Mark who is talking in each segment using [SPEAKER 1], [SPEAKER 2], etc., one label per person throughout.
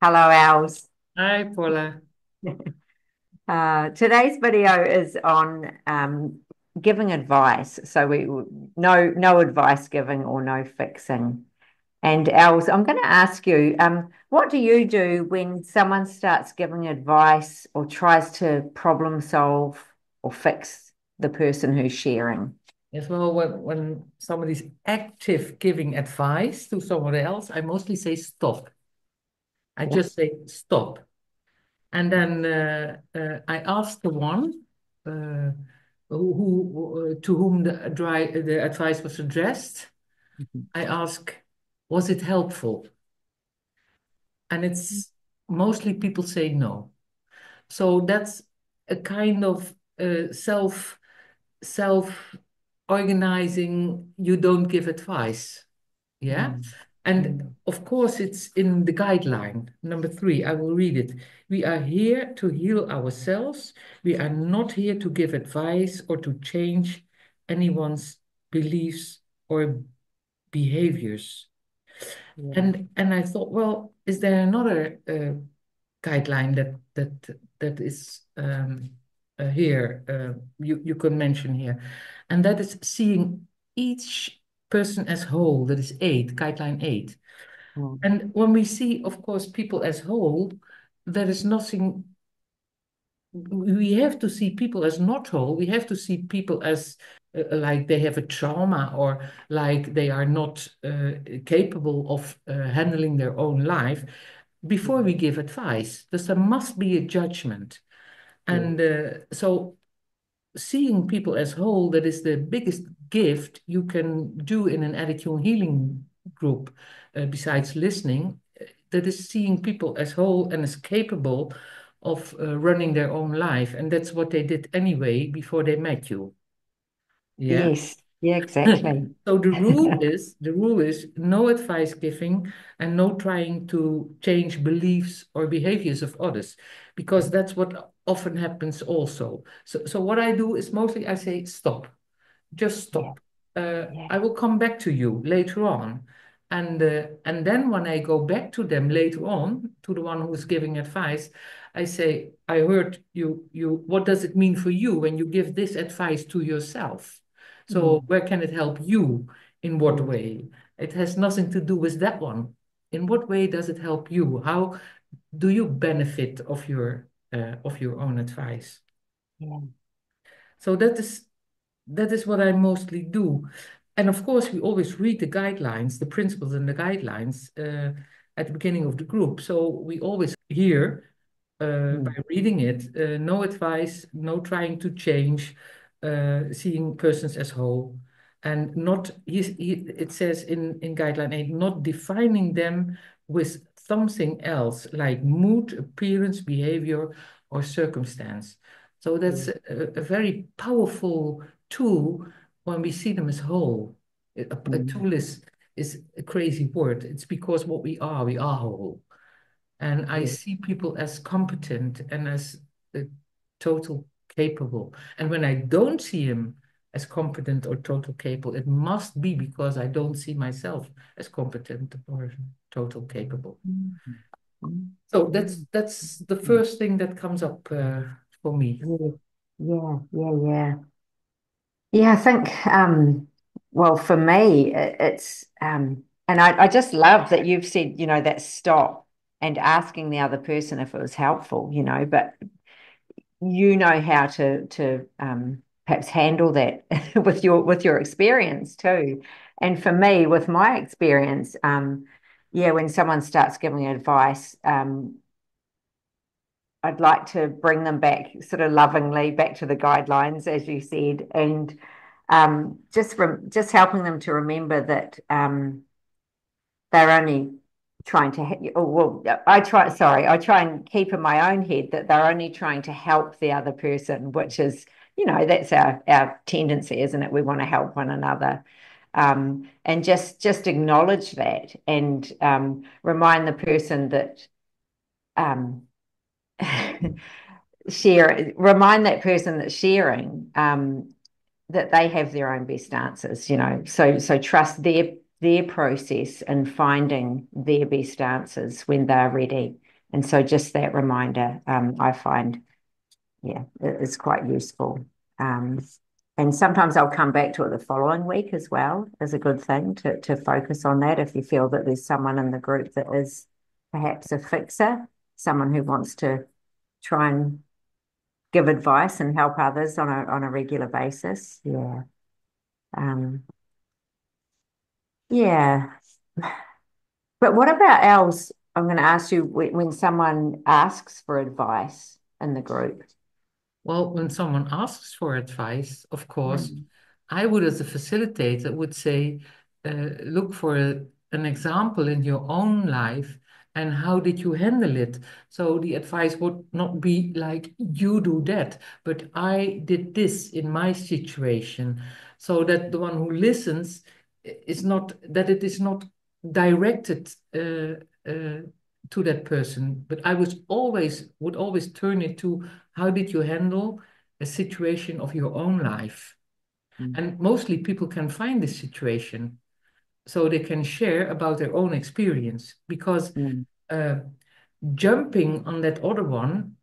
[SPEAKER 1] Hello, Els.
[SPEAKER 2] Hi, Paula.
[SPEAKER 1] Today's video is on giving advice. So we no advice giving or no fixing. And Els, I'm going to ask you, what do you do when someone starts giving advice or tries to problem solve or fix the person who's sharing?
[SPEAKER 2] Yes, well, when somebody's active giving advice to someone else, I mostly say stop. I
[SPEAKER 1] Yeah.
[SPEAKER 2] just say stop. And then I ask the one to whom the advice was addressed.
[SPEAKER 1] Mhm.
[SPEAKER 2] I ask, was it helpful? And it's mostly people say no. So that's a kind of self organizing. You don't give advice. Yeah.
[SPEAKER 1] Mm.
[SPEAKER 2] And
[SPEAKER 1] Mm.
[SPEAKER 2] of course, it's in the guideline. Number three, I will read it. We are here to heal ourselves. We are not here to give advice or to change anyone's beliefs or behaviors.
[SPEAKER 1] Yeah.
[SPEAKER 2] And I thought, well, is there another guideline that is here you can mention here, and that is seeing each person as whole. That is eight, guideline eight.
[SPEAKER 1] Mm.
[SPEAKER 2] And when we see, of course, people as whole, there is nothing. We have to see people as not whole. We have to see people as like they have a trauma or like they are not capable of handling their own life before we give advice. Because there must be a judgment.
[SPEAKER 1] Yeah.
[SPEAKER 2] And so seeing people as whole, that is the biggest gift you can do in an attitude healing group, besides listening. That is seeing people as whole and as capable of running their own life. And that's what they did anyway before they met you. Yeah.
[SPEAKER 1] Yes. Yeah, exactly.
[SPEAKER 2] So the rule is no advice giving and no trying to change beliefs or behaviors of others, because that's what often happens also. So what I do is mostly I say stop, just
[SPEAKER 1] Yeah.
[SPEAKER 2] stop.
[SPEAKER 1] Yeah.
[SPEAKER 2] I will come back to you later on. And then when I go back to them later on, to the one who's giving advice, I say, I heard you, what does it mean for you when you give this advice to yourself? So
[SPEAKER 1] Mm.
[SPEAKER 2] where can it help you? In what
[SPEAKER 1] Mm.
[SPEAKER 2] way? It has nothing to do with that one. In what way does it help you? How do you benefit of your own advice?
[SPEAKER 1] Yeah.
[SPEAKER 2] So that is what I mostly do. And of course, we always read the guidelines, the principles and the guidelines at the beginning of the group. So we always hear by
[SPEAKER 1] Mm.
[SPEAKER 2] reading it, no advice, no trying to change, seeing persons as whole, and not, it says in guideline 8, not defining them with something else like mood, appearance, behavior, or circumstance. So
[SPEAKER 1] Yeah.
[SPEAKER 2] that's a very powerful tool when we see them as whole. A
[SPEAKER 1] Mm.
[SPEAKER 2] tool is a crazy word. It's because what we are whole. And I
[SPEAKER 1] Yeah.
[SPEAKER 2] see people as competent and as total capable. And when I don't see him as competent or total capable, it must be because I don't see myself as competent or total capable.
[SPEAKER 1] Mm. Mm.
[SPEAKER 2] So that's
[SPEAKER 1] Mm.
[SPEAKER 2] that's the
[SPEAKER 1] Mm.
[SPEAKER 2] first thing that comes up for me.
[SPEAKER 1] Yeah, yeah, yeah, yeah. Yeah, I think, well, for me, it's, and I just love that you've said, that stop and asking the other person if it was helpful, but you know how to perhaps handle that with your experience too. And for me, with my experience, yeah, when someone starts giving advice, I'd like to bring them back sort of lovingly back to the guidelines, as you said, and just helping them to remember that they're only trying to, oh, well, I try and keep in my own head that they're only trying to help the other person, which is, that's our tendency, isn't it? We want to help one another. And just acknowledge that and remind the person that um, remind that person that's sharing that they have their own best answers, so trust their process in finding their best answers when they're ready. And so just that reminder, I find, yeah, is quite useful. Um, and sometimes I'll come back to it the following week as well, is a good thing to focus on that if you feel that there's someone in the group that is perhaps a fixer, someone who wants to try and give advice and help others on a regular basis. Yeah. Um, yeah. But what about else? I'm going to ask you when someone asks for advice in the group.
[SPEAKER 2] Well, when someone asks for advice, of course,
[SPEAKER 1] Mm,
[SPEAKER 2] I would, as a facilitator, would say, look for an example in your own life and how did you handle it? So the advice would not be like, you do that, but I did this in my situation. So that the one who listens is not, that it is not directed to that person. But I was always, would always turn it to, how did you handle a situation of your own life?
[SPEAKER 1] mm,
[SPEAKER 2] And mostly people can find this situation so they can share about their own experience because
[SPEAKER 1] mm.
[SPEAKER 2] uh, jumping on that other one,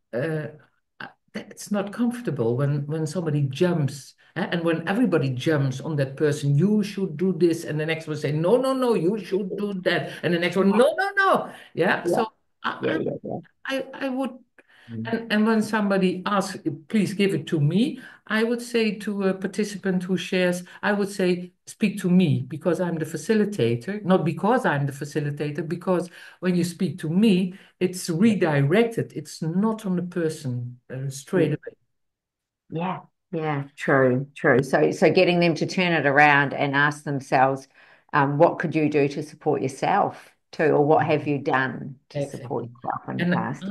[SPEAKER 2] that's not comfortable when somebody jumps. And when everybody jumps on that person, you should do this, and the next one say, no, no, no, you should do that, and the next one,
[SPEAKER 1] Yeah,
[SPEAKER 2] no, no, no. Yeah.
[SPEAKER 1] yeah,
[SPEAKER 2] So
[SPEAKER 1] yeah,
[SPEAKER 2] I,
[SPEAKER 1] yeah, yeah.
[SPEAKER 2] I would,
[SPEAKER 1] Mm,
[SPEAKER 2] and when somebody asks, please give it to me, I would say to a participant who shares, I would say, speak to me because I'm the facilitator, not because I'm the facilitator, because when you speak to me, it's redirected. It's not on the person straight
[SPEAKER 1] yeah,
[SPEAKER 2] away.
[SPEAKER 1] yeah, yeah, true, true. So getting them to turn it around and ask themselves, what could you do to support yourself too, or what have you done to support
[SPEAKER 2] Exactly.
[SPEAKER 1] yourself in the
[SPEAKER 2] And
[SPEAKER 1] past?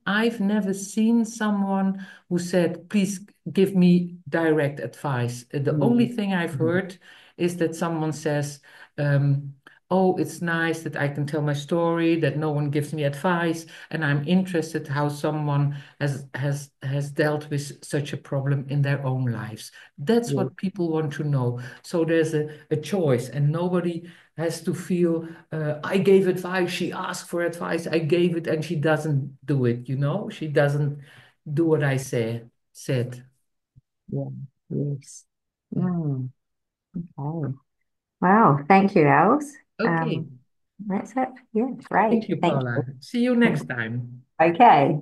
[SPEAKER 2] I've never seen someone who said, please give me direct advice. The only
[SPEAKER 1] Mm,
[SPEAKER 2] thing I've
[SPEAKER 1] mm,
[SPEAKER 2] heard is that someone says, um, oh, it's nice that I can tell my story, that no one gives me advice, and I'm interested how someone has dealt with such a problem in their own lives. That's
[SPEAKER 1] yeah,
[SPEAKER 2] what people want to know. So there's a choice, and nobody has to feel I gave advice, she asked for advice, I gave it, and she doesn't do it, you know? She doesn't do what I said.
[SPEAKER 1] yeah, yes.
[SPEAKER 2] Yeah.
[SPEAKER 1] Mm, okay. Wow, thank you, Els.
[SPEAKER 2] Okay.
[SPEAKER 1] That's it. Yeah, great.
[SPEAKER 2] Thank you,
[SPEAKER 1] Thank
[SPEAKER 2] Paula.
[SPEAKER 1] you.
[SPEAKER 2] See you next time.
[SPEAKER 1] Okay.